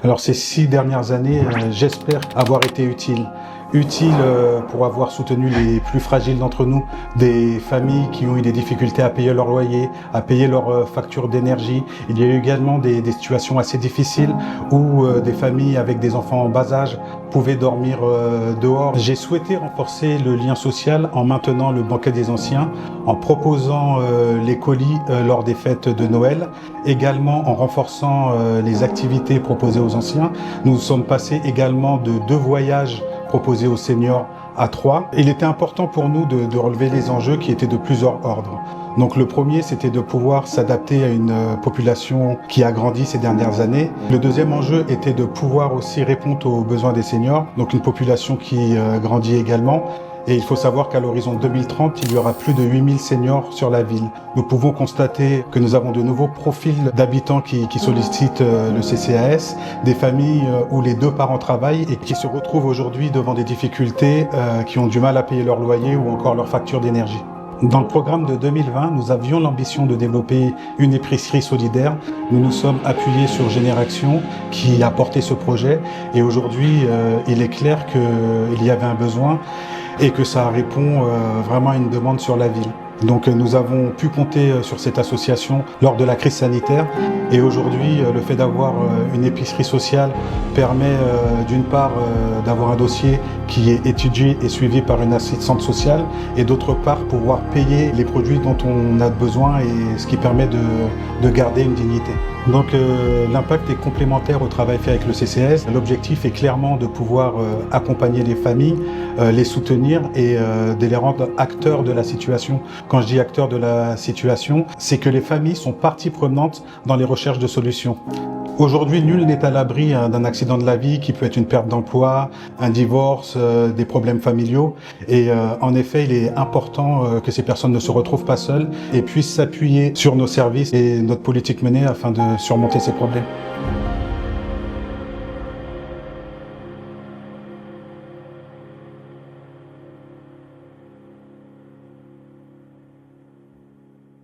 Alors ces 6 dernières années, j'espère avoir été utile. Pour avoir soutenu les plus fragiles d'entre nous, des familles qui ont eu des difficultés à payer leur loyer, à payer leurs factures d'énergie. Il y a eu également des situations assez difficiles où des familles avec des enfants en bas âge pouvaient dormir dehors. J'ai souhaité renforcer le lien social en maintenant le banquet des anciens, en proposant les colis lors des fêtes de Noël, également en renforçant les activités proposées aux anciens. Nous sommes passés également de 2 voyages proposés aux seniors à 3. Il était important pour nous de relever les enjeux qui étaient de plusieurs ordres. Donc le premier, c'était de pouvoir s'adapter à une population qui a grandi ces dernières années. Le deuxième enjeu était de pouvoir aussi répondre aux besoins des seniors, donc une population qui grandit également. Et il faut savoir qu'à l'horizon 2030, il y aura plus de 8000 seniors sur la ville. Nous pouvons constater que nous avons de nouveaux profils d'habitants qui sollicitent le CCAS, des familles où les 2 parents travaillent et qui se retrouvent aujourd'hui devant des difficultés, qui ont du mal à payer leur loyer ou encore leur facture d'énergie. Dans le programme de 2020, nous avions l'ambition de développer une épicerie solidaire. Nous nous sommes appuyés sur Génération qui a porté ce projet et aujourd'hui, il est clair qu'il y avait un besoin et que ça répond vraiment à une demande sur la ville. Donc nous avons pu compter sur cette association lors de la crise sanitaire et aujourd'hui le fait d'avoir une épicerie sociale permet d'une part d'avoir un dossier qui est étudié et suivi par une assistante sociale et d'autre part pouvoir payer les produits dont on a besoin et ce qui permet de garder une dignité. Donc l'impact est complémentaire au travail fait avec le CCS. L'objectif est clairement de pouvoir accompagner les familles, les soutenir et de les rendre acteurs de la situation. Quand je dis acteurs de la situation, c'est que les familles sont partie prenante dans les recherches de solutions. Aujourd'hui, nul n'est à l'abri d'un accident de la vie qui peut être une perte d'emploi, un divorce, des problèmes familiaux. Et en effet, il est important que ces personnes ne se retrouvent pas seules et puissent s'appuyer sur nos services et notre politique menée afin de surmonter ces problèmes.